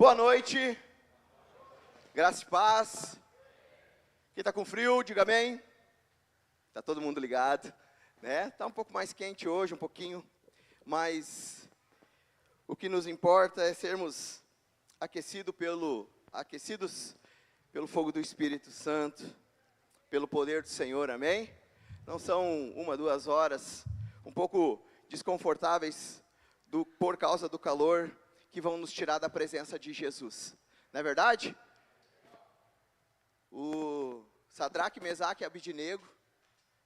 Boa noite, graça e paz. Quem está com frio, diga amém. Está todo mundo ligado, né? Está um pouco mais quente hoje, um pouquinho, mas o que nos importa é sermos aquecidos pelo fogo do Espírito Santo, pelo poder do Senhor, amém? Não são 1, 2 horas, um pouco desconfortáveis por causa do calor, que vão nos tirar da presença de Jesus, não é verdade? O Sadraque, Mesaque e Abidnego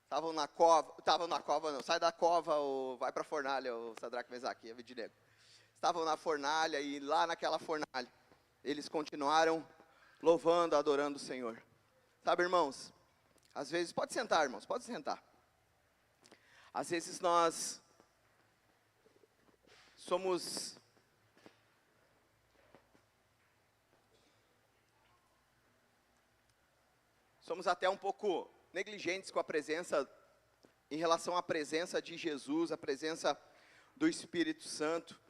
estavam na cova não, sai da cova ou vai para a fornalha, o Sadraque, Mesaque e Abidnego. Estavam na fornalha e lá naquela fornalha, eles continuaram louvando, adorando o Senhor. Sabe, irmãos, às vezes, pode sentar, irmãos, pode sentar. Às vezes nós somos até um pouco negligentes com a presença, em relação à presença de Jesus, a presença do Espírito Santo.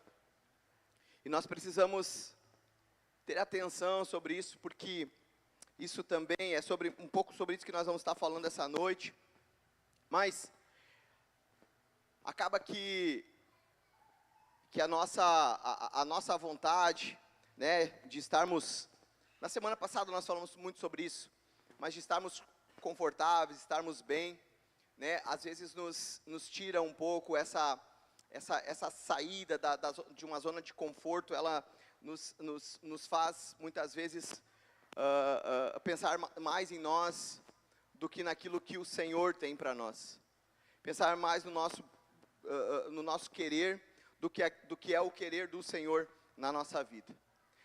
E nós precisamos ter atenção sobre isso, porque isso também é um pouco sobre isso que nós vamos estar falando essa noite. Mas acaba que a nossa vontade, né, de estarmos, na semana passada nós falamos muito sobre isso, mas de estarmos confortáveis, estarmos bem, né, às vezes nos tira um pouco essa saída de uma zona de conforto. Ela nos faz, muitas vezes, pensar mais em nós do que naquilo que o Senhor tem para nós. Pensar mais no nosso querer do que é o querer do Senhor na nossa vida.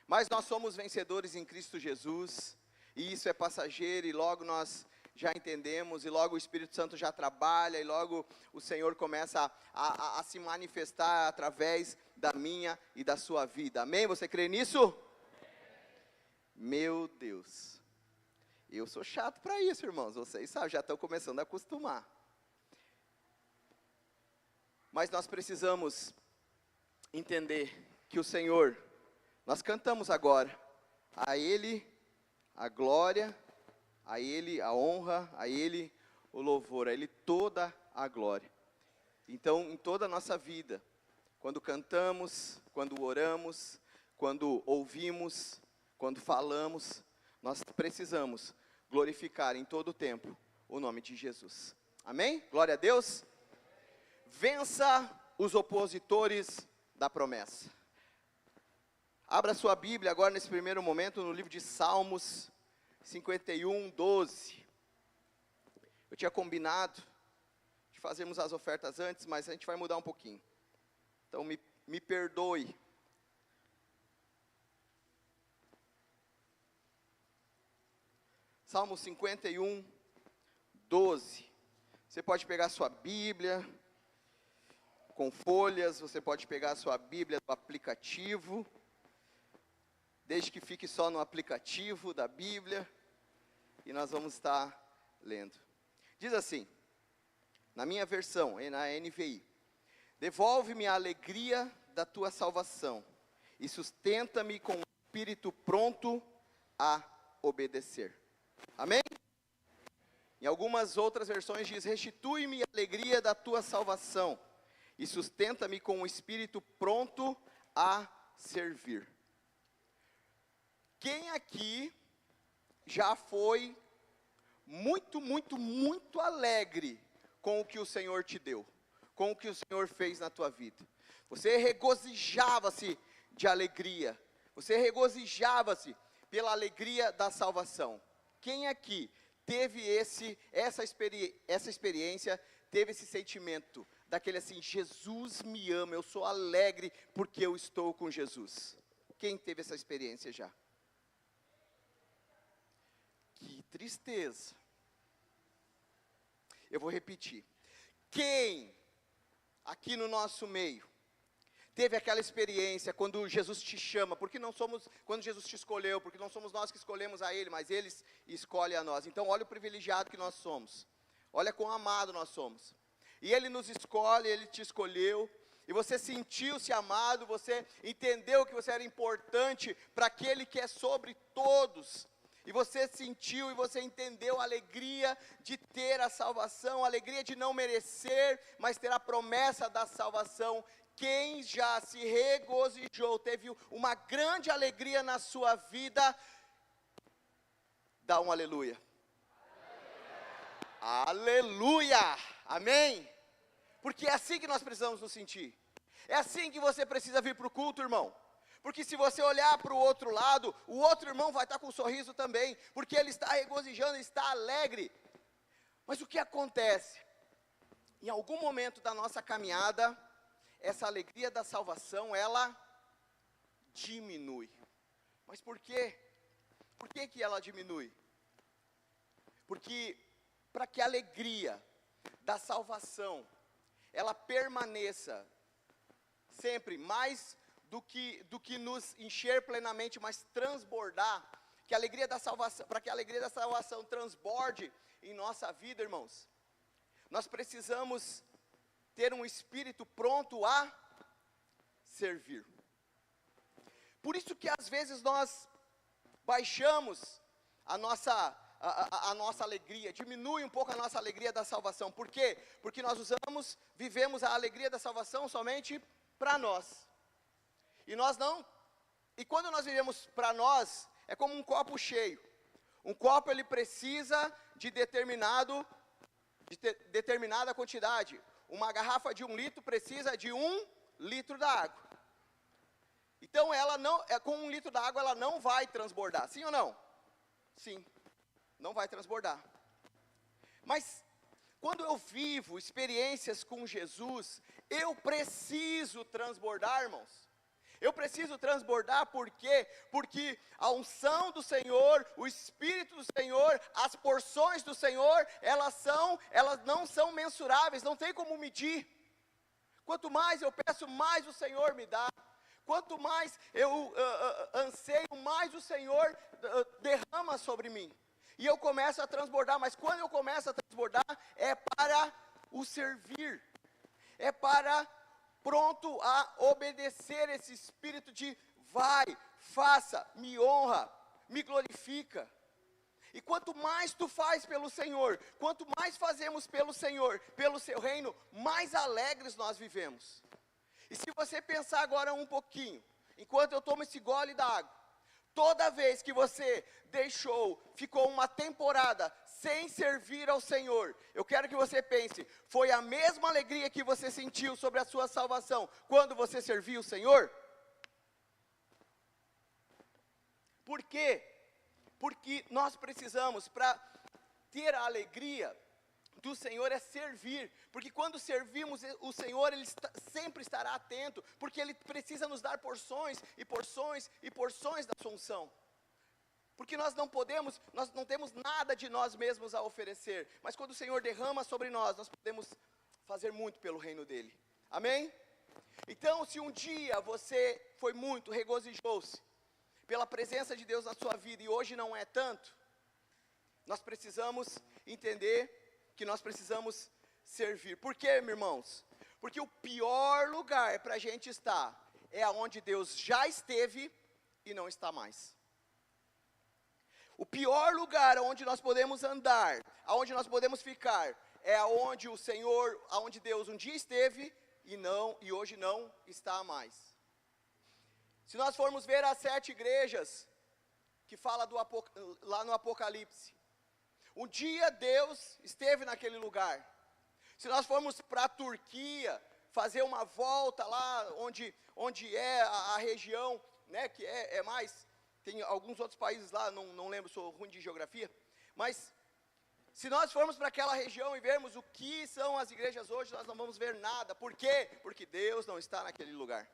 Mas nós somos vencedores em Cristo Jesus, e isso é passageiro, e logo nós já entendemos, e logo o Espírito Santo já trabalha, e logo o Senhor começa a se manifestar através da minha e da sua vida. Amém? Você crê nisso? Meu Deus, eu sou chato para isso, irmãos, vocês sabem, já estão começando a acostumar. Mas nós precisamos entender que o Senhor, nós cantamos agora, a Ele a glória, a Ele a honra, a Ele o louvor, a Ele toda a glória. Então, em toda a nossa vida, quando cantamos, quando oramos, quando ouvimos, quando falamos, nós precisamos glorificar em todo o tempo o nome de Jesus. Amém? Glória a Deus. Vença os opositores da promessa. Abra sua Bíblia agora nesse primeiro momento no livro de Salmos 51, 12. Eu tinha combinado de fazermos as ofertas antes, mas a gente vai mudar um pouquinho. Então me perdoe. Salmo 51, 12. Você pode pegar sua Bíblia com folhas, você pode pegar a sua Bíblia do aplicativo, desde que fique só no aplicativo da Bíblia, e nós vamos estar lendo. Diz assim, na minha versão, na NVI: devolve-me a alegria da tua salvação, e sustenta-me com o espírito pronto a obedecer. Amém? Em algumas outras versões diz: restitui-me a alegria da tua salvação, e sustenta-me com o espírito pronto a servir. Quem aqui já foi muito, muito, muito alegre com o que o Senhor te deu, com o que o Senhor fez na tua vida? Você regozijava-se de alegria, você regozijava-se pela alegria da salvação. Quem aqui teve essa experiência, teve esse sentimento, daquele assim: Jesus me ama, eu sou alegre porque eu estou com Jesus? Quem teve essa experiência já? Que tristeza. Eu vou repetir. Quem aqui no nosso meio teve aquela experiência quando Jesus te chama? Porque não somos, quando Jesus te escolheu, porque não somos nós que escolhemos a Ele, mas Ele escolhe a nós. Então olha o privilegiado que nós somos, olha quão amado nós somos. E Ele nos escolhe, Ele te escolheu, e você sentiu-se amado, você entendeu que você era importante para aquele que é sobre todos, e você sentiu e você entendeu a alegria de ter a salvação, a alegria de não merecer, mas ter a promessa da salvação. Quem já se regozijou, teve uma grande alegria na sua vida, dá um aleluia. Aleluia, amém? Porque é assim que nós precisamos nos sentir, é assim que você precisa vir para o culto, irmão. Porque se você olhar para o outro lado, o outro irmão vai estar com um sorriso também, porque ele está regozijando, ele está alegre. Mas o que acontece? Em algum momento da nossa caminhada, essa alegria da salvação, ela diminui. Mas por quê? Por que que ela diminui? Porque para que a alegria da salvação, ela permaneça sempre mais do que nos encher plenamente, mas transbordar, que a alegria da salvação, para que a alegria da salvação transborde em nossa vida, irmãos, nós precisamos ter um espírito pronto a servir. Por isso que às vezes nós baixamos a nossa alegria, diminui um pouco a nossa alegria da salvação. Por quê? Porque nós vivemos a alegria da salvação somente para nós. E quando nós vivemos para nós, é como um copo cheio. Um copo, ele precisa de determinada quantidade. Uma garrafa de 1 litro precisa de 1 litro da água. Então, com 1 litro da água, ela não vai transbordar, sim ou não? Sim, não vai transbordar. Mas, quando eu vivo experiências com Jesus, eu preciso transbordar, irmãos. Eu preciso transbordar, por quê? Porque a unção do Senhor, o Espírito do Senhor, as porções do Senhor, elas não são mensuráveis, não tem como medir. Quanto mais eu peço, mais o Senhor me dá. Quanto mais eu anseio, mais o Senhor derrama sobre mim. E eu começo a transbordar, mas quando eu começo a transbordar, é para o servir, é para pronto a obedecer esse espírito de vai, faça, me honra, me glorifica. E quanto mais tu faz pelo Senhor, quanto mais fazemos pelo Senhor, pelo seu reino, mais alegres nós vivemos. E se você pensar agora um pouquinho, enquanto eu tomo esse gole da água, toda vez que você ficou uma temporada sem servir ao Senhor, eu quero que você pense, foi a mesma alegria que você sentiu sobre a sua salvação, quando você serviu o Senhor? Por quê? Porque nós precisamos, para ter a alegria do Senhor, é servir, porque quando servimos o Senhor, Ele sempre estará atento, porque Ele precisa nos dar porções, e porções, e porções da sua unção. Porque nós não temos nada de nós mesmos a oferecer, mas quando o Senhor derrama sobre nós podemos fazer muito pelo reino dEle, amém? Então, se um dia você foi muito, regozijou-se, pela presença de Deus na sua vida, e hoje não é tanto, nós precisamos entender que nós precisamos servir. Por quê, meus irmãos? Porque o pior lugar para a gente estar, é onde Deus já esteve, e não está mais. O pior lugar onde nós podemos andar, aonde nós podemos ficar, é aonde o Senhor, aonde Deus um dia esteve e hoje não está mais. Se nós formos ver as 7 igrejas que fala lá no Apocalipse, um dia Deus esteve naquele lugar. Se nós formos para a Turquia, fazer uma volta lá onde é a região, né, que é mais, tem alguns outros países lá, não lembro, sou ruim de geografia, mas se nós formos para aquela região e vermos o que são as igrejas hoje, nós não vamos ver nada. Por quê? Porque Deus não está naquele lugar.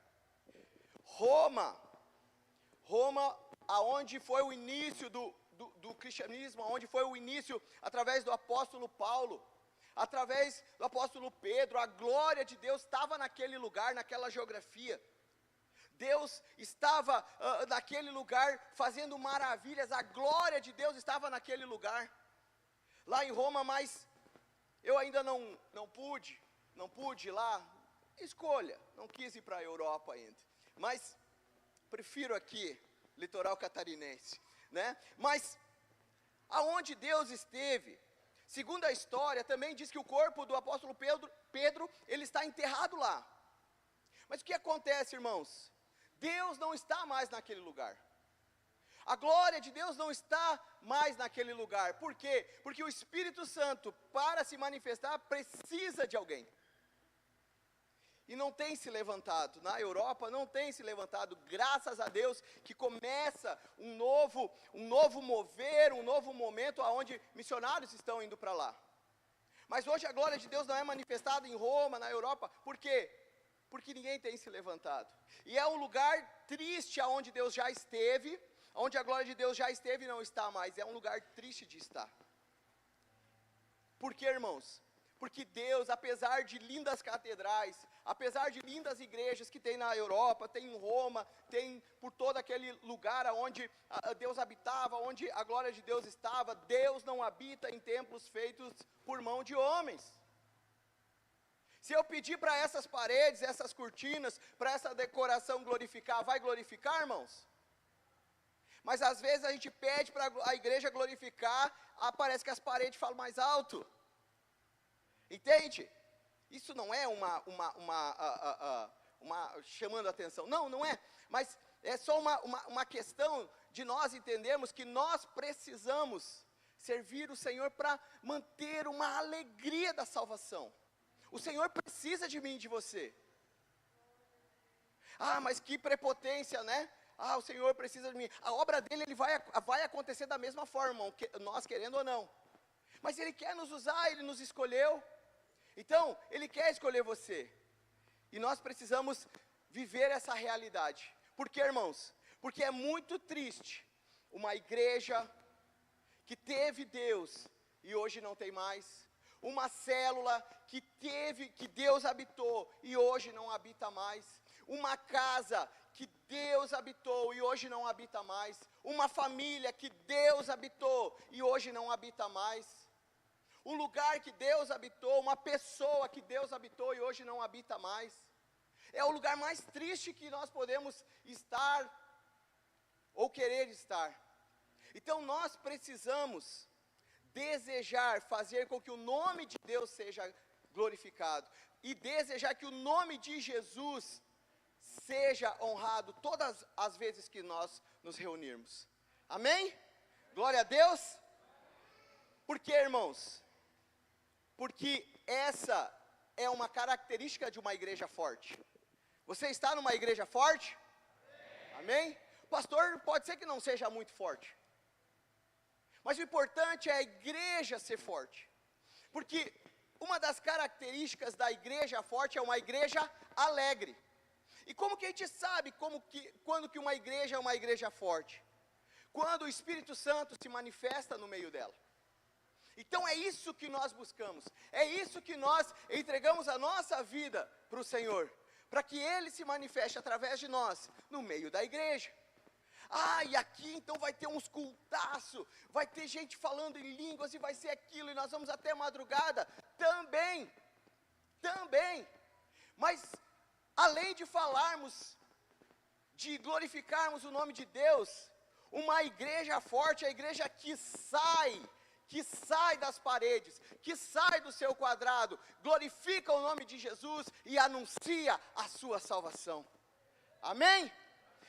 Roma, aonde foi o início do cristianismo, aonde foi o início através do apóstolo Paulo, através do apóstolo Pedro, a glória de Deus estava naquele lugar, naquela geografia. Deus estava naquele lugar fazendo maravilhas, a glória de Deus estava naquele lugar, lá em Roma, mas eu ainda não pude ir lá, escolha. Não quis ir para a Europa ainda. Mas prefiro aqui, litoral catarinense, né? Mas aonde Deus esteve, segundo a história, também diz que o corpo do apóstolo Pedro, ele está enterrado lá. Mas o que acontece, irmãos? Deus não está mais naquele lugar. A glória de Deus não está mais naquele lugar. Por quê? Porque o Espírito Santo, para se manifestar, precisa de alguém. E não tem se levantado, na Europa não tem se levantado, graças a Deus, que começa um novo mover, um novo momento, onde missionários estão indo para lá. Mas hoje a glória de Deus não é manifestada em Roma, na Europa, por quê? Porque ninguém tem se levantado. E é um lugar triste, onde Deus já esteve, onde a glória de Deus já esteve e não está mais, é um lugar triste de estar. Por quê, irmãos? Porque Deus, apesar de lindas catedrais, apesar de lindas igrejas que tem na Europa, tem em Roma, tem por todo aquele lugar onde Deus habitava, onde a glória de Deus estava, Deus não habita em templos feitos por mão de homens. Se eu pedir para essas paredes, essas cortinas, para essa decoração glorificar, vai glorificar, irmãos? Mas às vezes a gente pede para a igreja glorificar, parece que as paredes falam mais alto. Entende? Isso não é uma chamando a atenção. Não é. Mas é só uma questão de nós entendermos que nós precisamos servir o Senhor para manter uma alegria da salvação. O Senhor precisa de mim e de você. Mas que prepotência, né? O Senhor precisa de mim. A obra dele ele vai acontecer da mesma forma, nós querendo ou não. Mas Ele quer nos usar, Ele nos escolheu. Então, Ele quer escolher você. E nós precisamos viver essa realidade. Por quê, irmãos? Porque é muito triste uma igreja que teve Deus e hoje não tem mais. Uma célula que Deus habitou e hoje não habita mais. Uma casa que Deus habitou e hoje não habita mais. Uma família que Deus habitou e hoje não habita mais. Um lugar que Deus habitou, uma pessoa que Deus habitou e hoje não habita mais. É o lugar mais triste que nós podemos estar ou querer estar. Então nós precisamos desejar fazer com que o nome de Deus seja glorificado e desejar que o nome de Jesus seja honrado todas as vezes que nós nos reunirmos. Amém? Glória a Deus. Por quê, irmãos? Porque essa é uma característica de uma igreja forte. Você está numa igreja forte? Amém? Pastor, pode ser que não seja muito forte. Mas o importante é a igreja ser forte. Porque uma das características da igreja forte é uma igreja alegre. E como que a gente sabe quando que uma igreja é uma igreja forte? Quando o Espírito Santo se manifesta no meio dela. Então é isso que nós buscamos, é isso que nós entregamos a nossa vida para o Senhor, para que Ele se manifeste através de nós, no meio da igreja. E aqui então vai ter uns cultaço, vai ter gente falando em línguas e vai ser aquilo, e nós vamos até madrugada, também, mas além de falarmos, de glorificarmos o nome de Deus, uma igreja forte é a igreja que sai das paredes, que sai do seu quadrado, glorifica o nome de Jesus e anuncia a sua salvação. Amém?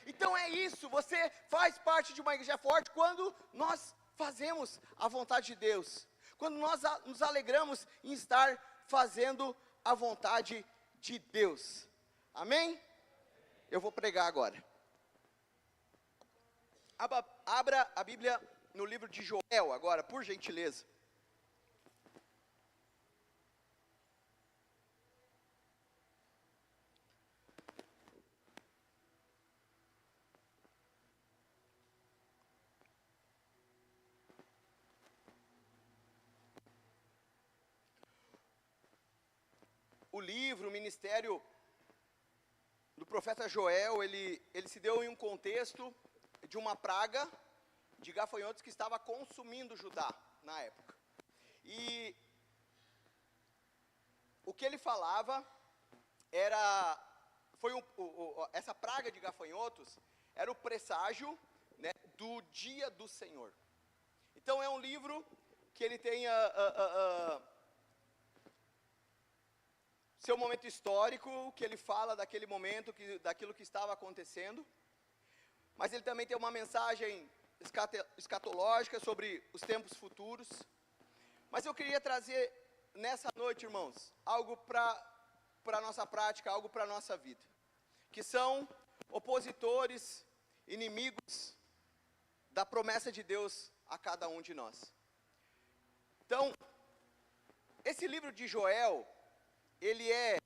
Então é isso, você faz parte de uma igreja forte quando nós fazemos a vontade de Deus, quando nós nos alegramos em estar fazendo a vontade de Deus. Amém? Eu vou pregar agora. Abra a Bíblia no livro de Joel agora, por gentileza. O livro, o ministério do profeta Joel, ele se deu em um contexto de uma praga de gafanhotos que estava consumindo Judá na época. E o que ele falava essa praga de gafanhotos era o presságio, né, do dia do Senhor. Então é um livro que ele tem seu momento histórico, que ele fala daquele momento, daquilo que estava acontecendo, mas ele também tem uma mensagem escatológica sobre os tempos futuros. Mas eu queria trazer nessa noite, irmãos, algo para a nossa prática, algo para a nossa vida, que são opositores, inimigos da promessa de Deus a cada um de nós. Então, esse livro de Joel, ele é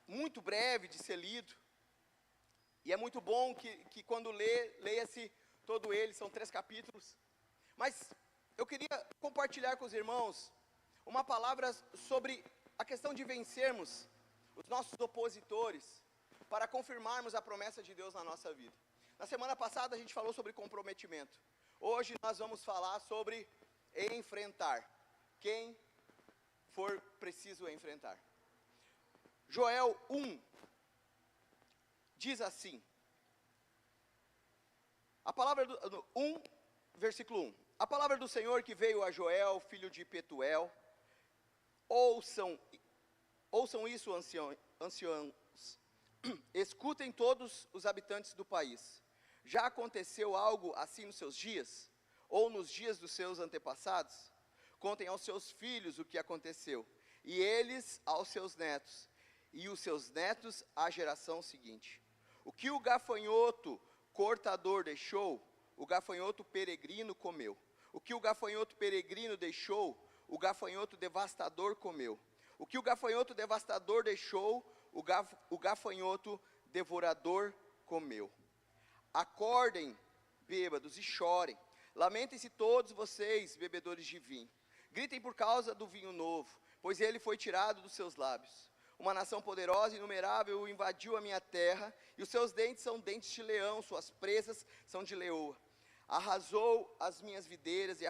muito breve de ser lido, e é muito bom que quando leia-se todo ele, são 3 capítulos, mas eu queria compartilhar com os irmãos uma palavra sobre a questão de vencermos os nossos opositores, para confirmarmos a promessa de Deus na nossa vida. Na semana passada a gente falou sobre comprometimento, hoje nós vamos falar sobre enfrentar, quem for preciso enfrentar. Joel 1, diz assim, a palavra do 1, versículo 1, a palavra do Senhor que veio a Joel, filho de Petuel, ouçam isso, anciãos, escutem todos os habitantes do país, já aconteceu algo assim nos seus dias, ou nos dias dos seus antepassados? Contem aos seus filhos o que aconteceu, e eles aos seus netos, e os seus netos à geração seguinte. O que o gafanhoto cortador deixou, o gafanhoto peregrino comeu. O que o gafanhoto peregrino deixou, o gafanhoto devastador comeu. O que o gafanhoto devastador deixou, o gafanhoto devorador comeu. Acordem, bêbados, e chorem. Lamentem-se todos vocês, bebedores de vinho. Gritem por causa do vinho novo, pois ele foi tirado dos seus lábios. Uma nação poderosa e inumerável invadiu a minha terra, e os seus dentes são dentes de leão, suas presas são de leoa. Arrasou as minhas videiras e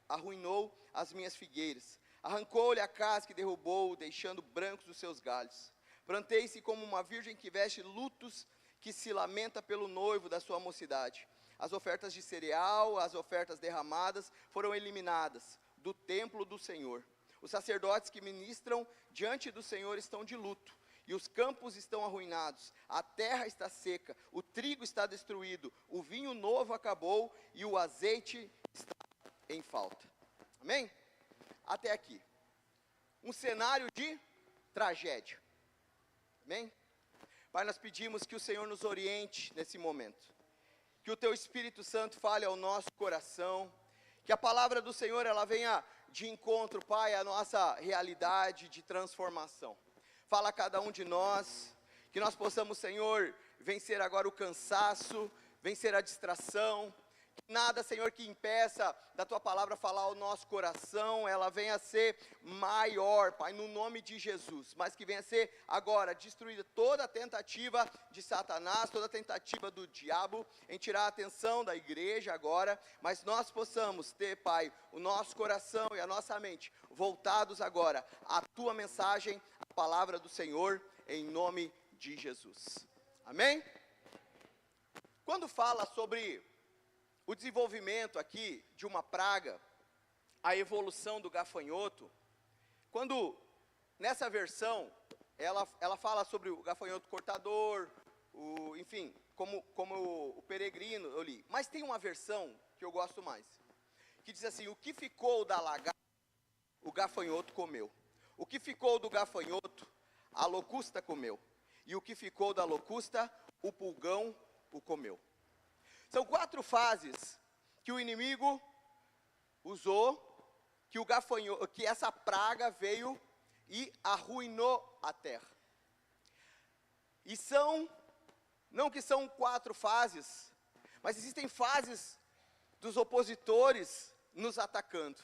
arruinou as minhas figueiras. Arrancou-lhe a casca e derrubou, deixando brancos os seus galhos. Plantei-se como uma virgem que veste lutos, que se lamenta pelo noivo da sua mocidade. As ofertas de cereal, as ofertas derramadas foram eliminadas do templo do Senhor. Os sacerdotes que ministram diante do Senhor estão de luto, e os campos estão arruinados, a terra está seca, o trigo está destruído, o vinho novo acabou e o azeite está em falta. Amém? Até aqui. Um cenário de tragédia. Amém? Pai, nós pedimos que o Senhor nos oriente nesse momento, que o Teu Espírito Santo fale ao nosso coração, que a palavra do Senhor, ela venha de encontro, Pai, à nossa realidade de transformação. Fala a cada um de nós, que nós possamos, Senhor, vencer agora o cansaço, vencer a distração, nada, Senhor, que impeça da Tua palavra falar ao nosso coração, ela venha a ser maior, Pai, no nome de Jesus, mas que venha a ser agora destruída toda a tentativa de Satanás, toda a tentativa do diabo em tirar a atenção da igreja agora, mas nós possamos ter, Pai, o nosso coração e a nossa mente voltados agora à Tua mensagem, à palavra do Senhor, em nome de Jesus. Amém? Quando fala sobre o desenvolvimento aqui de uma praga, a evolução do gafanhoto, quando nessa versão ela fala sobre o gafanhoto cortador, enfim, como o peregrino, eu li. Mas tem uma versão que eu gosto mais, que diz assim: o que ficou da lagarta, o gafanhoto comeu. O que ficou do gafanhoto, a locusta comeu. E o que ficou da locusta, o pulgão o comeu. São 4 fases que o inimigo usou, que essa praga veio e arruinou a terra. E não que são 4 fases, mas existem fases dos opositores nos atacando.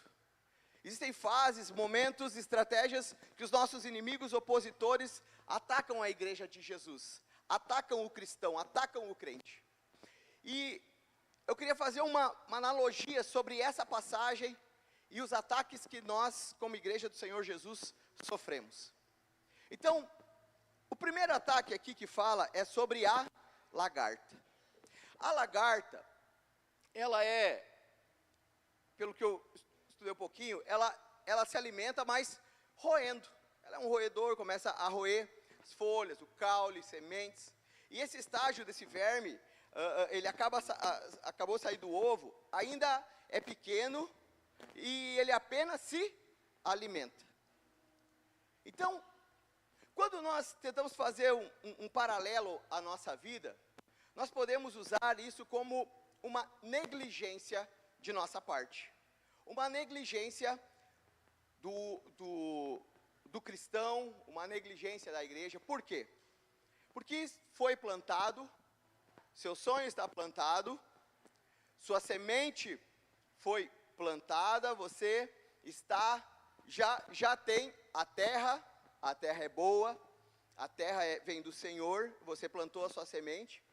Existem fases, momentos, estratégias que os nossos inimigos opositores atacam a igreja de Jesus, atacam o cristão, atacam o crente. E eu queria fazer uma analogia sobre essa passagem e os ataques que nós, como igreja do Senhor Jesus, sofremos. Então, O primeiro ataque aqui que fala é sobre a lagarta. A lagarta, ela é, pelo que eu estudei um pouquinho, ela se alimenta, mas roendo. Ela é um roedor, começa a roer as folhas, o caule, sementes. E esse estágio desse verme, ele acabou de sair do ovo, ainda é pequeno e ele apenas se alimenta. Então, quando nós tentamos fazer um paralelo à nossa vida, nós podemos usar isso como uma negligência de nossa parte. Uma negligência do cristão, uma negligência da igreja. Por quê? Porque foi plantado, seu sonho está plantado, sua semente foi plantada, você já tem a terra é boa, a terra vem do Senhor, você plantou a sua semente,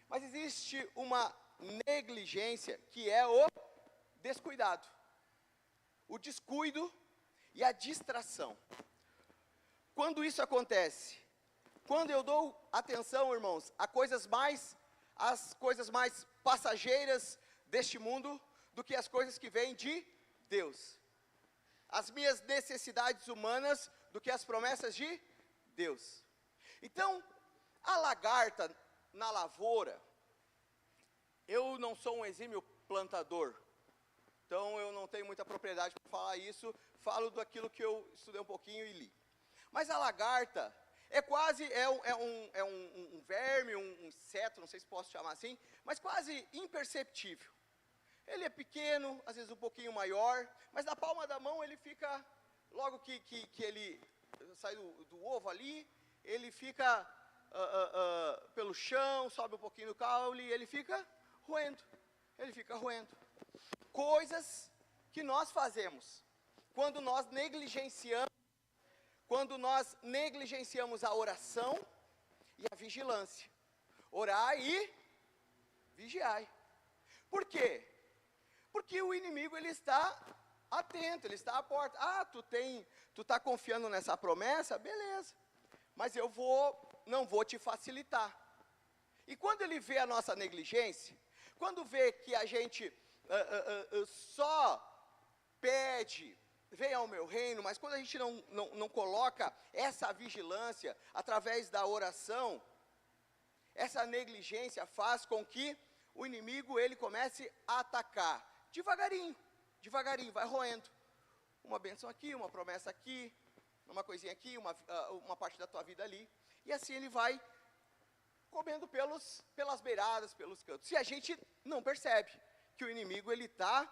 mas existe uma negligência que é o descuidado, o descuido e a distração. Quando isso acontece? Quando eu dou atenção, irmãos, as coisas mais passageiras deste mundo do que as coisas que vêm de Deus. As minhas necessidades humanas do que as promessas de Deus. Então, a lagarta na lavoura, eu não sou um exímio plantador, então eu não tenho muita propriedade para falar isso, falo daquilo que eu estudei um pouquinho e li. Mas a lagarta é quase, um verme, um inseto, não sei se posso chamar assim, mas quase imperceptível. Ele é pequeno, às vezes um pouquinho maior, mas na palma da mão ele fica, logo que ele sai do ovo ali, ele fica pelo chão, sobe um pouquinho no caule, e ele fica roendo. Coisas que nós fazemos, quando nós negligenciamos a oração e a vigilância. Orar e vigiai. Por quê? Porque o inimigo, ele está atento, ele está à porta. Tu está confiando nessa promessa? Beleza. Mas eu não vou te facilitar. E quando ele vê a nossa negligência, quando vê que a gente só pede, venha ao meu reino, mas quando a gente não coloca essa vigilância através da oração, essa negligência faz com que o inimigo, ele comece a atacar. Devagarinho, vai roendo. Uma bênção aqui, uma promessa aqui, uma coisinha aqui, uma parte da tua vida ali. E assim ele vai comendo pelas beiradas, pelos cantos. Se a gente não percebe que o inimigo, ele está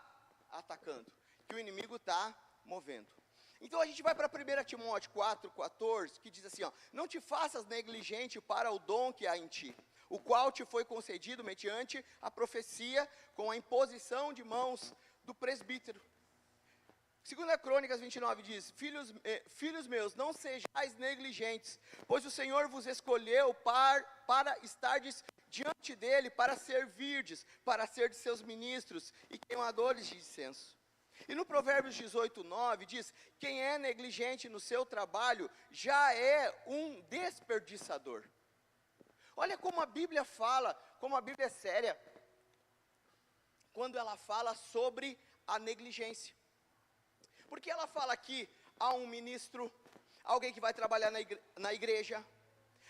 atacando, que o inimigo está movendo. Então a gente vai para 1 Timóteo 4,14, que diz assim, não te faças negligente para o dom que há em ti, o qual te foi concedido mediante a profecia, com a imposição de mãos do presbítero. 2 Crônicas 29 diz, filhos meus, não sejais negligentes, pois o Senhor vos escolheu para estardes diante dele, para servirdes, para ser seus ministros e queimadores de incenso. E no Provérbios 18:9 diz, quem é negligente no seu trabalho, já é um desperdiçador. Olha como a Bíblia fala, como a Bíblia é séria, quando ela fala sobre a negligência. Porque ela fala aqui, há um ministro, alguém que vai trabalhar na igreja,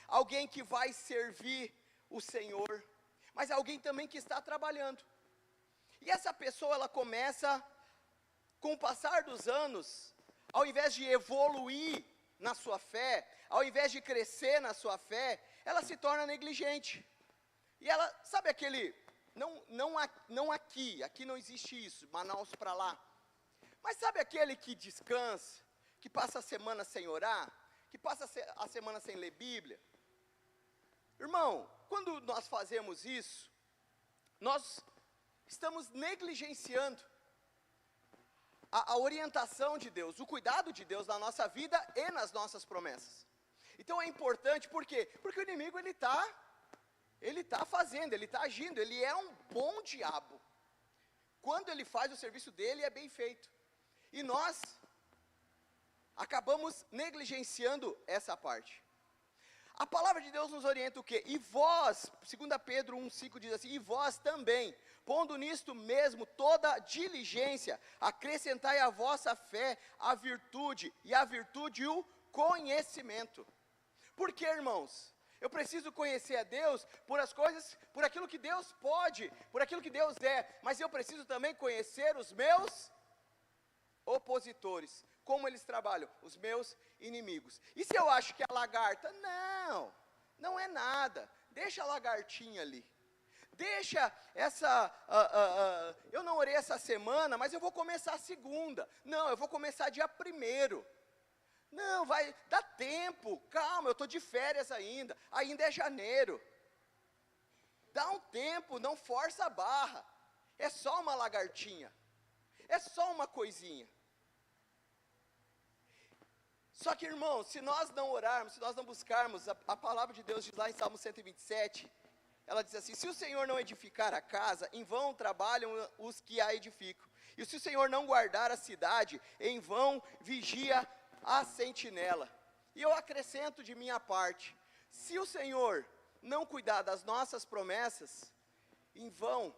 alguém que vai servir o Senhor, mas alguém também que está trabalhando. E essa pessoa, ela começa, com o passar dos anos, ao invés de evoluir na sua fé, ao invés de crescer na sua fé, ela se torna negligente. E ela, sabe aquele, não aqui não existe isso, Manaus para lá. Mas sabe aquele que descansa, que passa a semana sem orar, que passa a semana sem ler Bíblia? Irmão, quando nós fazemos isso, nós estamos negligenciando a orientação de Deus, o cuidado de Deus na nossa vida e nas nossas promessas. Então é importante, por quê? Porque o inimigo, ele está fazendo, ele está agindo, ele é um bom diabo. Quando ele faz o serviço dele, é bem feito. E nós acabamos negligenciando essa parte. A palavra de Deus nos orienta o quê? E vós, 2 Pedro 1,5 diz assim, e vós também, pondo nisto mesmo toda diligência, acrescentai à vossa fé a virtude, e a virtude o conhecimento. Por quê, irmãos? Eu preciso conhecer a Deus por as coisas, por aquilo que Deus pode, por aquilo que Deus é, mas eu preciso também conhecer os meus opositores, como eles trabalham, os meus inimigos. E se eu acho que a lagarta, não é nada, deixa a lagartinha ali, deixa essa, eu não orei essa semana, mas eu vou começar a segunda, não, eu vou começar dia 1º, não, dá tempo, calma, eu estou de férias ainda é janeiro, dá um tempo, não força a barra, é só uma lagartinha, é só uma coisinha. Só que, irmãos, se nós não orarmos, se nós não buscarmos, a palavra de Deus diz lá em Salmo 127, ela diz assim, se o Senhor não edificar a casa, em vão trabalham os que a edificam. E se o Senhor não guardar a cidade, em vão vigia a sentinela. E eu acrescento de minha parte, se o Senhor não cuidar das nossas promessas, em vão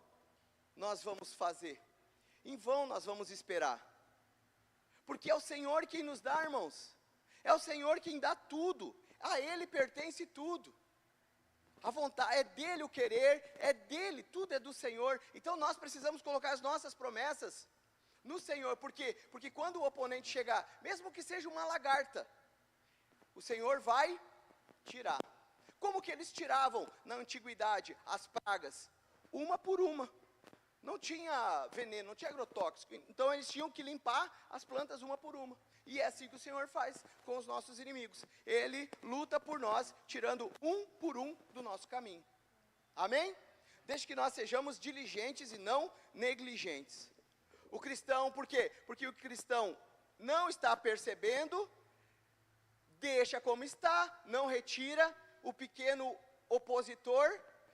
nós vamos fazer, em vão nós vamos esperar. Porque é o Senhor quem nos dá, irmãos. É o Senhor quem dá tudo, a Ele pertence tudo, a vontade, é dEle o querer, é dEle, tudo é do Senhor, então nós precisamos colocar as nossas promessas no Senhor, por quê? Porque quando o oponente chegar, mesmo que seja uma lagarta, o Senhor vai tirar, como que eles tiravam na antiguidade as pragas? Uma por uma, não tinha veneno, não tinha agrotóxico, então eles tinham que limpar as plantas uma por uma. E é assim que o Senhor faz com os nossos inimigos. Ele luta por nós, tirando um por um do nosso caminho. Amém? Desde que nós sejamos diligentes e não negligentes. O cristão, por quê? Porque o cristão não está percebendo, deixa como está, não retira o pequeno opositor,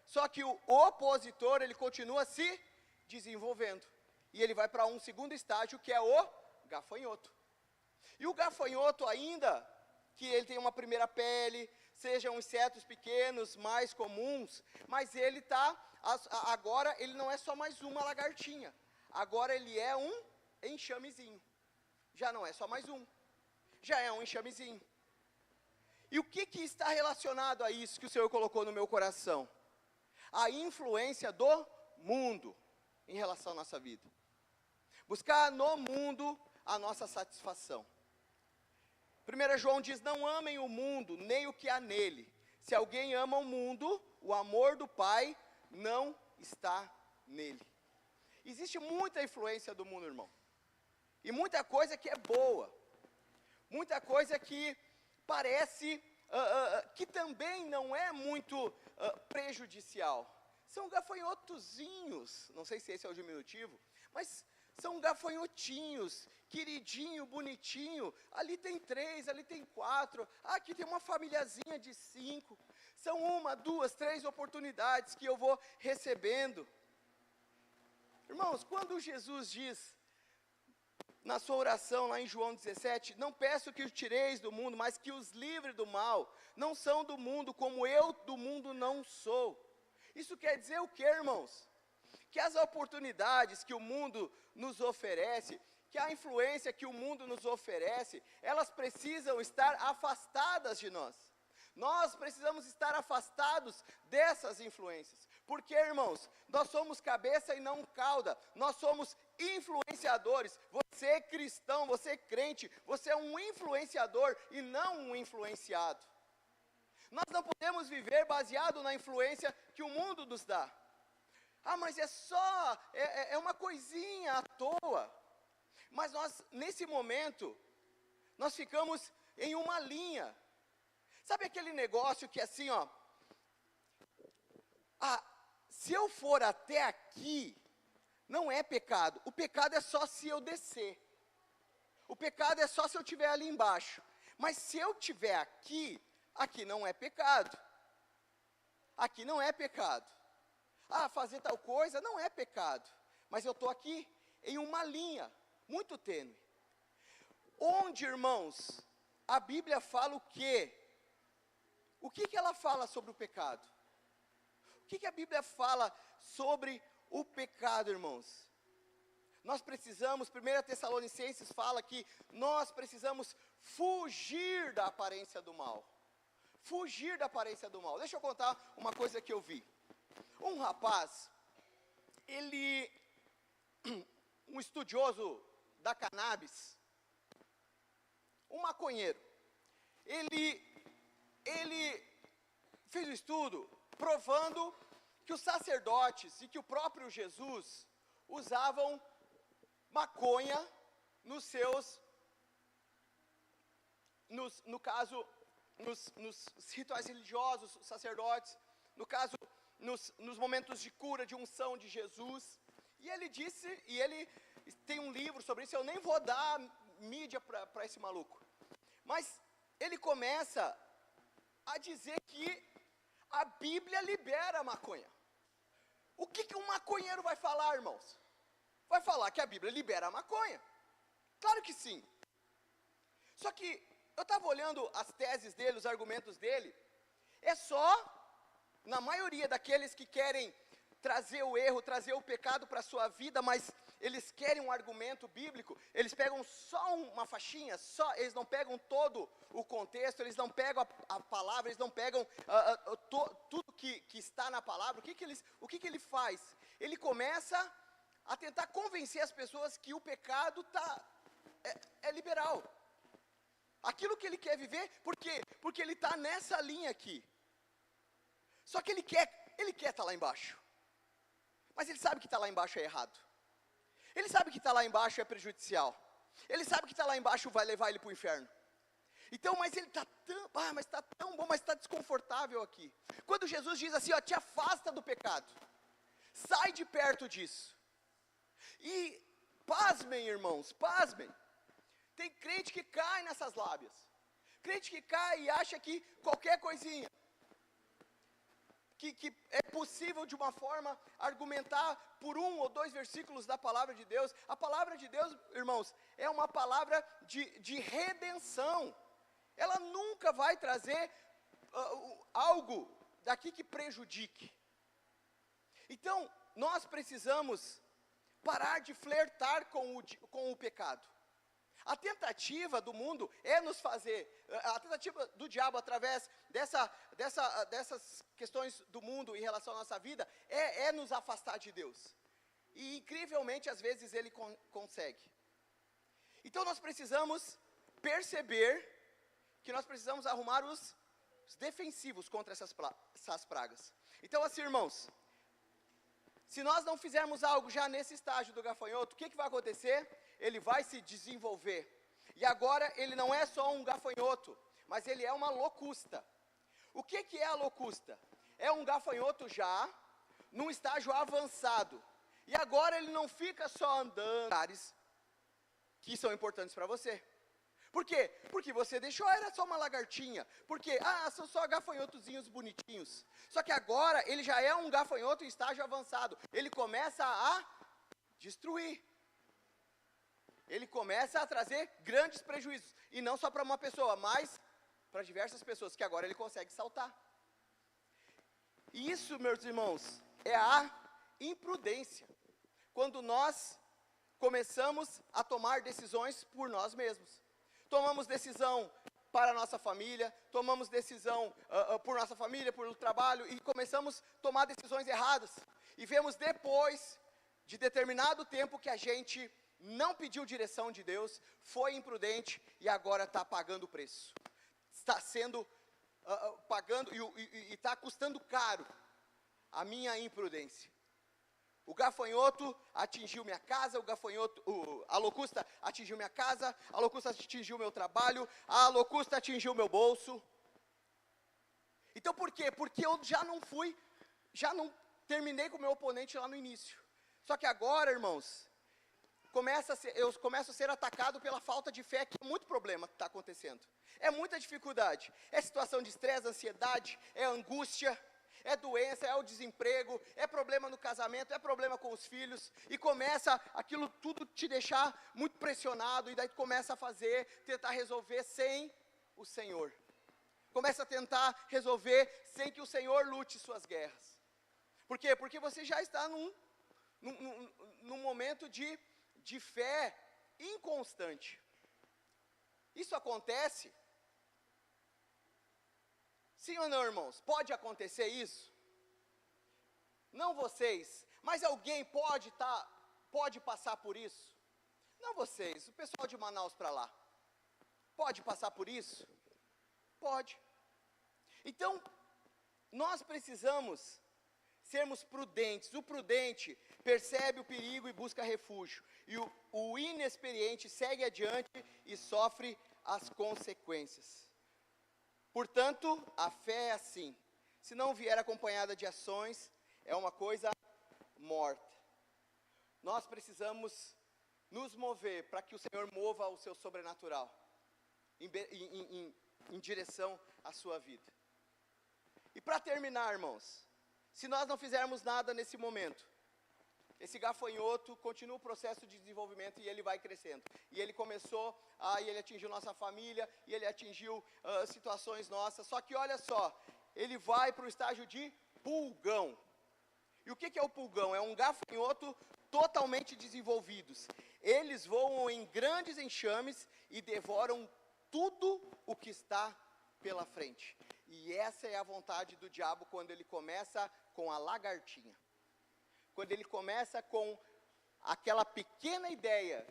só que o opositor, ele continua se desenvolvendo. E ele vai para um segundo estágio, que é o gafanhoto. E o gafanhoto ainda, que ele tem uma primeira pele, sejam insetos pequenos, mais comuns, mas ele agora ele não é só mais uma lagartinha, agora ele é um enxamezinho, já não é só mais um, já é um enxamezinho. E o que está relacionado a isso que o Senhor colocou no meu coração? A influência do mundo em relação à nossa vida. Buscar no mundo a nossa satisfação. 1 João diz, não amem o mundo, nem o que há nele. Se alguém ama o mundo, o amor do Pai não está nele. Existe muita influência do mundo, irmão. E muita coisa que é boa. Muita coisa que parece, que também não é muito prejudicial. São gafanhotozinhos, não sei se esse é o diminutivo, mas são gafanhotinhos, queridinho, bonitinho, ali tem 3, ali tem 4, aqui tem uma famíliazinha de 5, são 1, 2, 3 oportunidades que eu vou recebendo. Irmãos, quando Jesus diz, na sua oração lá em João 17, não peço que os tireis do mundo, mas que os livre do mal, não são do mundo, como eu do mundo não sou. Isso quer dizer o que, irmãos? Que as oportunidades que o mundo nos oferece, que a influência que o mundo nos oferece, elas precisam estar afastadas de nós. Nós precisamos estar afastados dessas influências. Porque, irmãos, nós somos cabeça e não cauda. Nós somos influenciadores. Você é cristão, você é crente, você é um influenciador e não um influenciado. Nós não podemos viver baseado na influência que o mundo nos dá. Ah, mas é só, é uma coisinha à toa. Mas nós, nesse momento, nós ficamos em uma linha. Sabe aquele negócio que assim, ó, se eu for até aqui, não é pecado. O pecado é só se eu descer. O pecado é só se eu estiver ali embaixo. Mas se eu estiver aqui, aqui não é pecado. Aqui não é pecado. Fazer tal coisa não é pecado. Mas eu estou aqui em uma linha muito tênue. Onde, irmãos, a Bíblia fala o quê? O que ela fala sobre o pecado? O que a Bíblia fala sobre o pecado, irmãos? Nós precisamos, 1 Tessalonicenses fala que nós precisamos fugir da aparência do mal. Fugir da aparência do mal. Deixa eu contar uma coisa que eu vi. Um rapaz, um estudioso da cannabis, um maconheiro, ele fez um estudo provando que os sacerdotes e que o próprio Jesus usavam maconha nos seus, nos rituais religiosos, os sacerdotes, no caso, nos momentos de cura, de unção de Jesus. E ele disse, e ele tem um livro sobre isso, eu nem vou dar mídia para esse maluco, mas ele começa a dizer que a Bíblia libera a maconha. O que um maconheiro vai falar, irmãos? Vai falar que a Bíblia libera a maconha? Claro que sim. Só que eu estava olhando as teses dele, os argumentos dele, é só, na maioria daqueles que querem trazer o erro, trazer o pecado para a sua vida, mas eles querem um argumento bíblico, eles pegam só uma faixinha, eles não pegam todo o contexto, eles não pegam a palavra, eles não pegam tudo que está na palavra. O que ele faz? Ele começa a tentar convencer as pessoas que o pecado é liberal. Aquilo que ele quer viver, por quê? Porque ele está nessa linha aqui. Só que ele quer estar lá embaixo. Mas ele sabe que estar lá embaixo é errado. Ele sabe que estar lá embaixo é prejudicial. Ele sabe que estar lá embaixo vai levar ele para o inferno. Então, mas ele está tão bom, mas está desconfortável aqui. Quando Jesus diz assim, ó, te afasta do pecado. Sai de perto disso. E pasmem, irmãos, pasmem. Tem crente que cai nessas lábias. Crente que cai e acha que qualquer coisinha, que é possível de uma forma argumentar por 1 ou 2 versículos da palavra de Deus. A palavra de Deus, irmãos, é uma palavra de redenção. Ela nunca vai trazer algo daqui que prejudique. Então, nós precisamos parar de flertar com o pecado. A tentativa do mundo é nos fazer, a tentativa do diabo através dessas questões do mundo em relação à nossa vida, é nos afastar de Deus. E incrivelmente, às vezes, ele consegue. Então nós precisamos perceber que nós precisamos arrumar os defensivos contra essas pragas. Então assim, irmãos, se nós não fizermos algo já nesse estágio do gafanhoto, o que vai acontecer? Ele vai se desenvolver. E agora ele não é só um gafanhoto, mas ele é uma locusta. O que é a locusta? É um gafanhoto já num estágio avançado. E agora ele não fica só andando em lugares que são importantes para você. Por quê? Porque você deixou, era só uma lagartinha. Porque, são só gafanhotozinhos bonitinhos. Só que agora ele já é um gafanhoto em estágio avançado. Ele começa a destruir. Ele começa a trazer grandes prejuízos. E não só para uma pessoa, mas para diversas pessoas, que agora ele consegue saltar. Isso, meus irmãos, é a imprudência. Quando nós começamos a tomar decisões por nós mesmos. Tomamos decisão para a nossa família, tomamos decisão por nossa família, por trabalho, e começamos a tomar decisões erradas. E vemos depois de determinado tempo que a gente não pediu direção de Deus, foi imprudente e agora está pagando o preço. Está sendo, pagando e está custando caro a minha imprudência. O gafanhoto atingiu minha casa, a locusta atingiu minha casa, a locusta atingiu meu trabalho, a locusta atingiu meu bolso. Então por quê? Porque eu já não terminei com o meu oponente lá no início. Só que agora, irmãos, eu começo a ser atacado pela falta de fé, que é muito problema que está acontecendo. É muita dificuldade, é situação de estresse, ansiedade, é angústia, é doença, é o desemprego, é problema no casamento, é problema com os filhos, e começa aquilo tudo te deixar muito pressionado, e daí tu começa a tentar resolver sem o Senhor. Começa a tentar resolver sem que o Senhor lute suas guerras. Por quê? Porque você já está num momento de fé inconstante. Isso acontece? Sim ou não, irmãos? Pode acontecer isso? Não vocês, mas alguém pode passar por isso? Não vocês, o pessoal de Manaus para lá. Pode passar por isso? Pode. Então, nós precisamos sermos prudentes. O prudente percebe o perigo e busca refúgio. E o inexperiente segue adiante e sofre as consequências. Portanto, a fé é assim. Se não vier acompanhada de ações, é uma coisa morta. Nós precisamos nos mover para que o Senhor mova o seu sobrenatural em direção à sua vida. E para terminar, irmãos, se nós não fizermos nada nesse momento, esse gafanhoto continua o processo de desenvolvimento e ele vai crescendo. E ele começou, e ele atingiu nossa família, e ele atingiu situações nossas. Só que olha só, ele vai para o estágio de pulgão. E o que é o pulgão? É um gafanhoto totalmente desenvolvidos. Eles voam em grandes enxames e devoram tudo o que está pela frente. E essa é a vontade do diabo quando ele começa com a lagartinha. Quando ele começa com aquela pequena ideia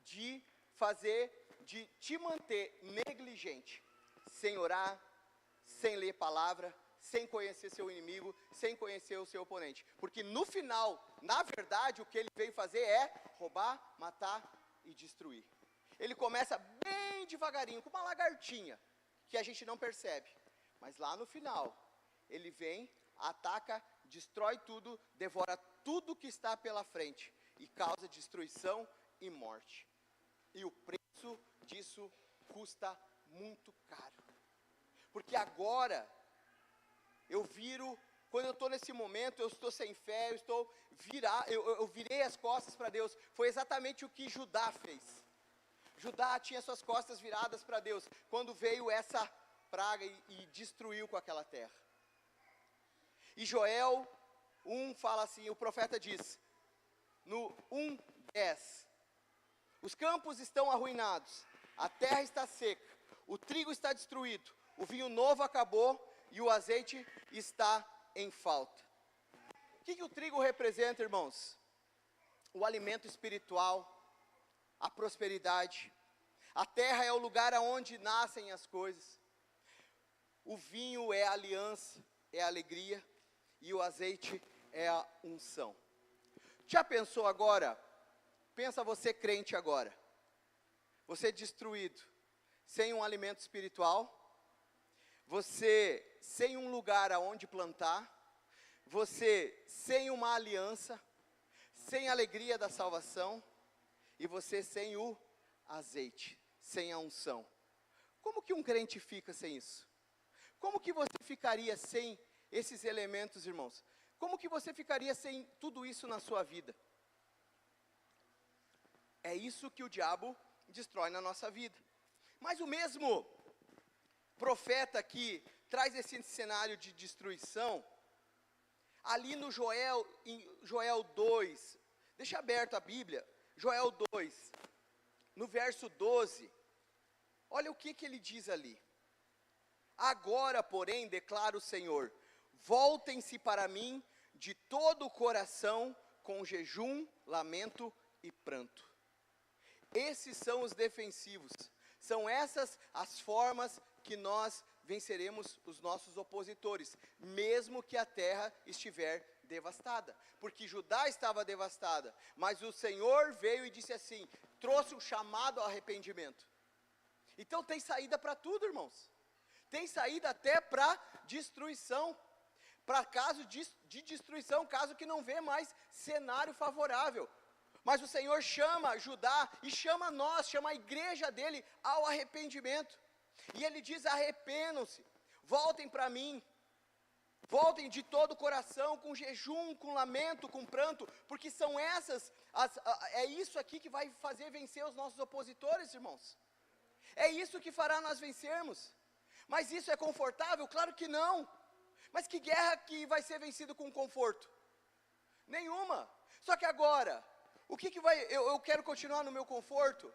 de te manter negligente, sem orar, sem ler palavra, sem conhecer seu inimigo, sem conhecer o seu oponente. Porque no final, na verdade, o que ele veio fazer é roubar, matar e destruir. Ele começa bem devagarinho, com uma lagartinha, que a gente não percebe. Mas lá no final, ele vem, ataca, destrói tudo, devora tudo que está pela frente e causa destruição e morte. E o preço disso custa muito caro. Porque agora, quando eu estou nesse momento, eu estou sem fé, eu virei as costas para Deus. Foi exatamente o que Judá fez. Judá tinha suas costas viradas para Deus, quando veio essa praga e destruiu com aquela terra. E Joel 1 fala assim, o profeta diz, no 1:10, os campos estão arruinados, a terra está seca, o trigo está destruído, o vinho novo acabou e o azeite está em falta. O que o trigo representa, irmãos? O alimento espiritual, a prosperidade. A terra é o lugar onde nascem as coisas. O vinho é a aliança, é a alegria. E o azeite é a unção. Já pensou agora? Pensa você crente agora. Você destruído, sem um alimento espiritual. Você sem um lugar aonde plantar. Você sem uma aliança. Sem a alegria da salvação. E você sem o azeite, sem a unção. Como que um crente fica sem isso? Como que você ficaria sem esses elementos, irmãos? Como que você ficaria sem tudo isso na sua vida? É isso que o diabo destrói na nossa vida. Mas o mesmo profeta que traz esse cenário de destruição, ali no em Joel 2, deixa aberto a Bíblia, Joel 2, no verso 12, olha o que ele diz ali. Agora, porém, declara o Senhor, voltem-se para mim de todo o coração, com jejum, lamento e pranto. Esses são os defensivos, são essas as formas que nós venceremos os nossos opositores, mesmo que a terra estiver devastada, porque Judá estava devastada, mas o Senhor veio e disse assim, trouxe um chamado ao arrependimento. Então tem saída para tudo, irmãos. Tem saída até para destruição, para caso de destruição, caso que não vê mais cenário favorável. Mas o Senhor chama Judá e chama nós, chama a igreja dele ao arrependimento. E ele diz, arrependam-se, voltem para mim, voltem de todo o coração, com jejum, com lamento, com pranto, porque são é isso aqui que vai fazer vencer os nossos opositores, irmãos. É isso que fará nós vencermos. Mas isso é confortável? Claro que não. Mas que guerra que vai ser vencida com conforto? Nenhuma. Só que agora, o que vai... Eu quero continuar no meu conforto,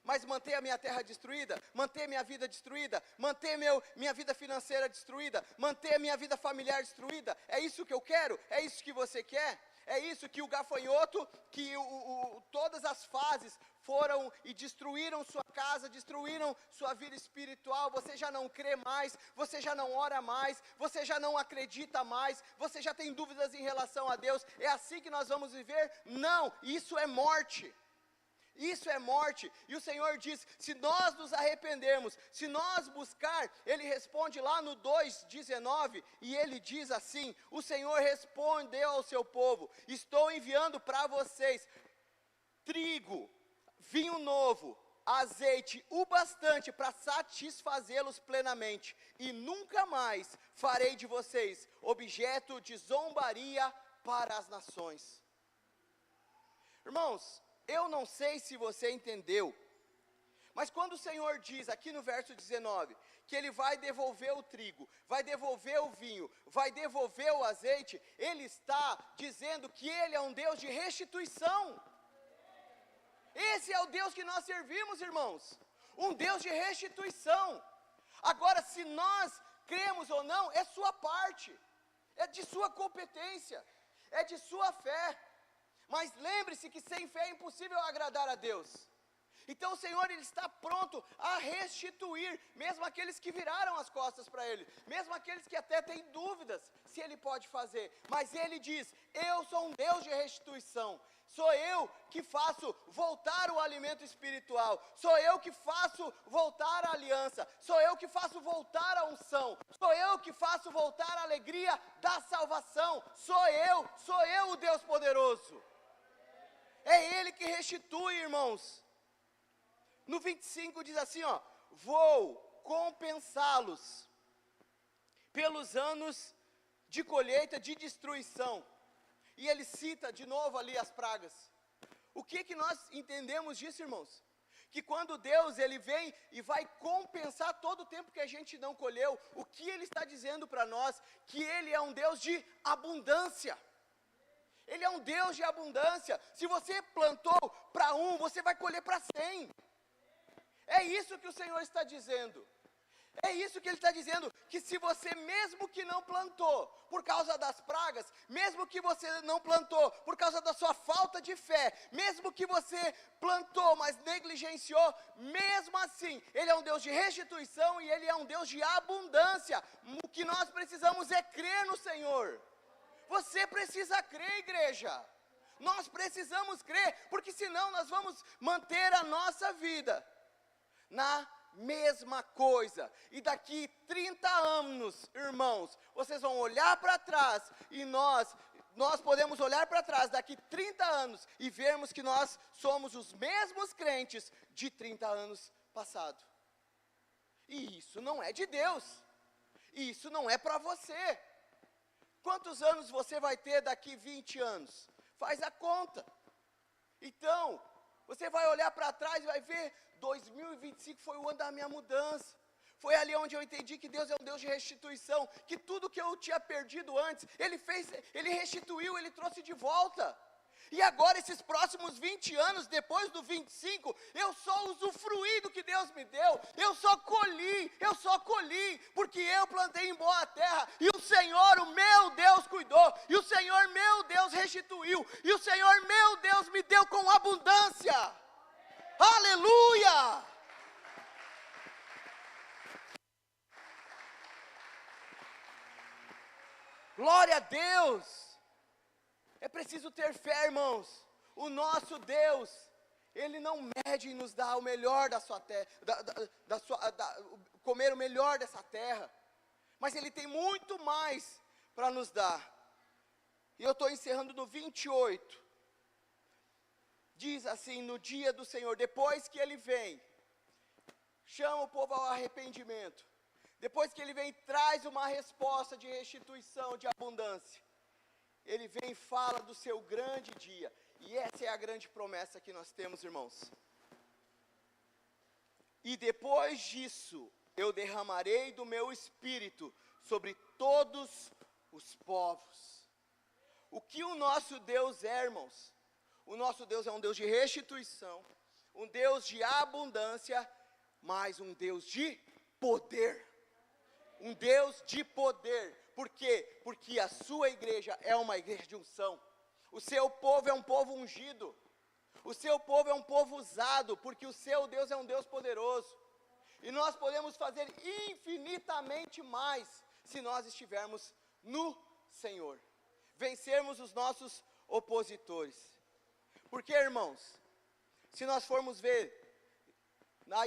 mas manter a minha terra destruída, manter minha vida destruída, manter minha vida financeira destruída, manter minha vida familiar destruída, é isso que eu quero? É isso que você quer? É isso que o gafanhoto, que todas as fases foram e destruíram sua casa, destruíram sua vida espiritual, você já não crê mais, você já não ora mais, você já não acredita mais, você já tem dúvidas em relação a Deus, é assim que nós vamos viver? Não, isso é morte. Isso é morte, e o Senhor diz, se nós nos arrependermos, se nós buscar, Ele responde lá no 2:19, e Ele diz assim, o Senhor respondeu ao seu povo, estou enviando para vocês, trigo, vinho novo, azeite, o bastante para satisfazê-los plenamente, e nunca mais farei de vocês objeto de zombaria para as nações. Irmãos, eu não sei se você entendeu, mas quando o Senhor diz aqui no verso 19, que Ele vai devolver o trigo, vai devolver o vinho, vai devolver o azeite, Ele está dizendo que Ele é um Deus de restituição. Esse é o Deus que nós servimos, irmãos, um Deus de restituição. Agora, se nós cremos ou não, é sua parte, é de sua competência, é de sua fé. Mas lembre-se que sem fé é impossível agradar a Deus. Então o Senhor, Ele está pronto a restituir, mesmo aqueles que viraram as costas para Ele, mesmo aqueles que até têm dúvidas se Ele pode fazer. Mas Ele diz, eu sou um Deus de restituição, sou eu que faço voltar o alimento espiritual, sou eu que faço voltar a aliança, sou eu que faço voltar a unção, sou eu que faço voltar a alegria da salvação, sou eu o Deus poderoso. É Ele que restitui, irmãos. No 25 diz assim, ó, vou compensá-los pelos anos de colheita, de destruição. E ele cita de novo ali as pragas. O que nós entendemos disso, irmãos? Que quando Deus, Ele vem e vai compensar todo o tempo que a gente não colheu, o que Ele está dizendo para nós? Que Ele é um Deus de abundância. Ele é um Deus de abundância. Se você plantou para 1, você vai colher para 100. É isso que o Senhor está dizendo. É isso que Ele está dizendo, que se você mesmo que não plantou, por causa das pragas, mesmo que você não plantou, por causa da sua falta de fé, mesmo que você plantou, mas negligenciou, mesmo assim, Ele é um Deus de restituição e Ele é um Deus de abundância. O que nós precisamos é crer no Senhor. Você precisa crer, igreja. Nós precisamos crer, porque senão nós vamos manter a nossa vida na mesma coisa, e daqui 30 anos, irmãos, vocês vão olhar para trás, e nós podemos olhar para trás daqui 30 anos, e vermos que nós somos os mesmos crentes de 30 anos passado, e isso não é de Deus, isso não é para você. Quantos anos você vai ter daqui 20 anos? Faz a conta. Então, você vai olhar para trás e vai ver, 2025 foi o ano da minha mudança. Foi ali onde eu entendi que Deus é um Deus de restituição, que tudo que eu tinha perdido antes, Ele restituiu, Ele trouxe de volta. E agora, esses próximos 20 anos, depois do 25, eu só usufruí do que Deus me deu, eu só colhi, porque eu plantei em boa terra, e o Senhor, o meu Deus, cuidou, e o Senhor, meu Deus, restituiu, e o Senhor, meu Deus, me deu com abundância. Aleluia! Glória a Deus! É preciso ter fé, irmãos. O nosso Deus, Ele não mede em nos dar o melhor da sua terra, comer o melhor dessa terra, mas Ele tem muito mais para nos dar. E eu estou encerrando no 28. Diz assim, no dia do Senhor, depois que Ele vem, chama o povo ao arrependimento. Depois que Ele vem, traz uma resposta de restituição, de abundância. Ele vem e fala do seu grande dia. E essa é a grande promessa que nós temos, irmãos. E depois disso, eu derramarei do meu espírito sobre todos os povos. O que o nosso Deus é, irmãos? O nosso Deus é um Deus de restituição, um Deus de abundância, mas um Deus de poder. Um Deus de poder. Por quê? Porque a sua igreja é uma igreja de unção. O seu povo é um povo ungido. O seu povo é um povo usado, porque o seu Deus é um Deus poderoso. E nós podemos fazer infinitamente mais, se nós estivermos no Senhor. Vencermos os nossos opositores. Porque, irmãos, se nós formos ver na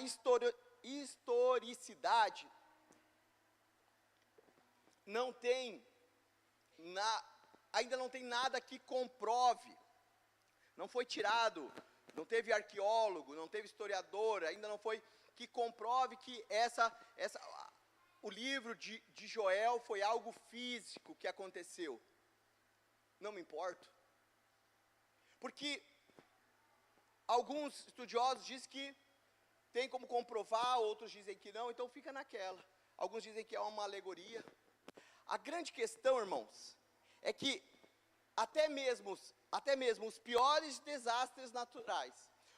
historicidade, ainda não tem nada que comprove. Não foi tirado, não teve arqueólogo, não teve historiador, ainda não foi que comprove que o livro de Joel foi algo físico que aconteceu. Não me importo. Porque alguns estudiosos dizem que tem como comprovar, outros dizem que não, então fica naquela. Alguns dizem que é uma alegoria. A grande questão, irmãos, é que até mesmo os piores desastres naturais,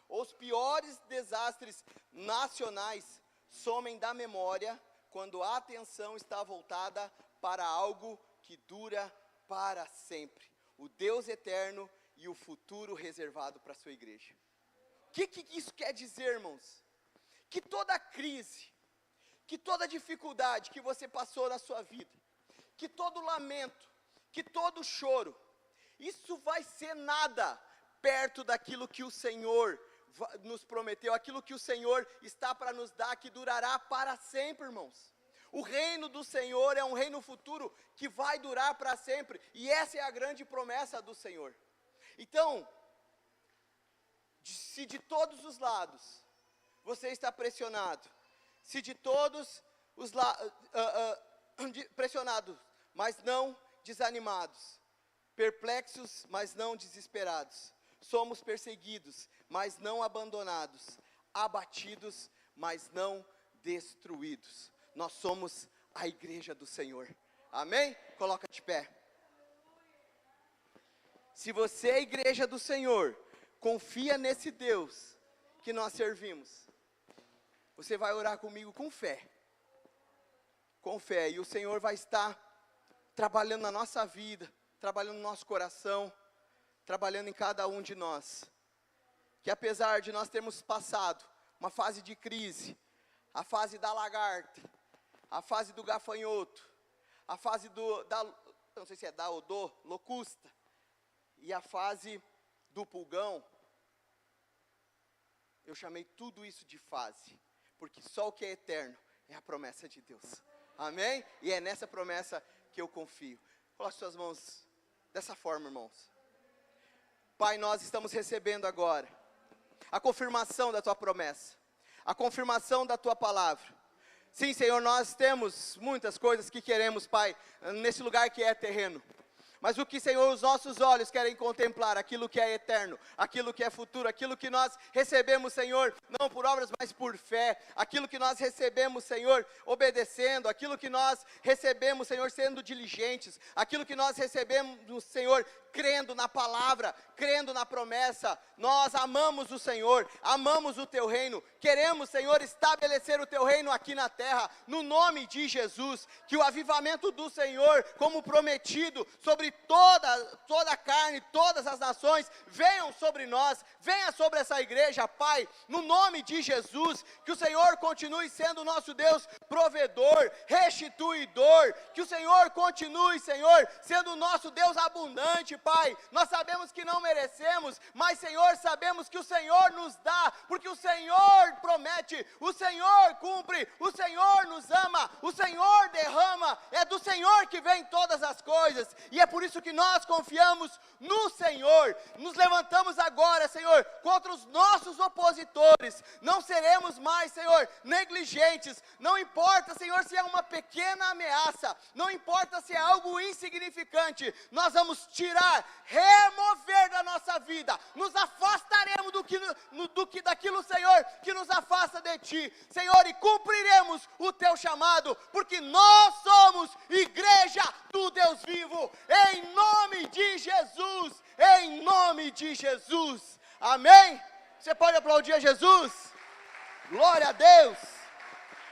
ou os piores desastres nacionais, somem da memória quando a atenção está voltada para algo que dura para sempre. O Deus eterno e o futuro reservado para a sua igreja. O que isso quer dizer, irmãos? Que toda crise, que toda dificuldade que você passou na sua vida, que todo lamento, que todo choro, isso vai ser nada perto daquilo que o Senhor nos prometeu, aquilo que o Senhor está para nos dar, que durará para sempre, irmãos. O reino do Senhor é um reino futuro que vai durar para sempre, e essa é a grande promessa do Senhor. Então, se de todos os lados você está pressionado, se de todos os lados pressionados, mas não desanimados, perplexos, mas não desesperados, somos perseguidos, mas não abandonados, abatidos, mas não destruídos. Nós somos a igreja do Senhor. Amém? Coloca de pé. Se você é a igreja do Senhor, confia nesse Deus que nós servimos. Você vai orar comigo com fé. Com fé. E o Senhor vai estar trabalhando na nossa vida, trabalhando no nosso coração, trabalhando em cada um de nós. Que apesar de nós termos passado uma fase de crise, a fase da lagarta, a fase do gafanhoto, a fase não sei se é da odô, locusta, e a fase do pulgão, eu chamei tudo isso de fase, porque só o que é eterno é a promessa de Deus. Amém? E é nessa promessa que eu confio. Coloque suas mãos dessa forma, irmãos. Pai, nós estamos recebendo agora a confirmação da Tua promessa, a confirmação da Tua palavra. Sim, Senhor, nós temos muitas coisas que queremos, Pai, nesse lugar que é terreno. Mas o que, Senhor, os nossos olhos querem contemplar, aquilo que é eterno, aquilo que é futuro, aquilo que nós recebemos, Senhor, não por obras, mas por fé, aquilo que nós recebemos, Senhor, obedecendo, aquilo que nós recebemos, Senhor, sendo diligentes, aquilo que nós recebemos, Senhor, crendo na palavra, crendo na promessa. Nós amamos o Senhor, amamos o Teu reino, queremos, Senhor, estabelecer o Teu reino aqui na terra, no nome de Jesus, que o avivamento do Senhor, como prometido, sobre toda a carne, todas as nações, venham sobre nós, venha sobre essa igreja, Pai, no nome de Jesus, que o Senhor continue sendo o nosso Deus provedor, restituidor, que o Senhor continue, Senhor, sendo o nosso Deus abundante, Pai. Nós sabemos que não merecemos, mas, Senhor, sabemos que o Senhor nos dá, porque o Senhor promete, o Senhor cumpre, o Senhor nos ama, o Senhor derrama, é do Senhor que vem todas as coisas, e é por isso que nós confiamos no Senhor. Nos levantamos agora, Senhor, contra os nossos opositores, não seremos mais, Senhor, negligentes, não importa, Senhor, se é uma pequena ameaça, não importa se é algo insignificante, nós vamos tirar, remover da nossa vida, nos afastaremos do daquilo, Senhor, que nos afasta de Ti, Senhor, e cumpriremos o Teu chamado, porque nós somos igreja do Deus vivo, em nome de Jesus, em nome de Jesus, amém? Você pode aplaudir a Jesus? Glória a Deus!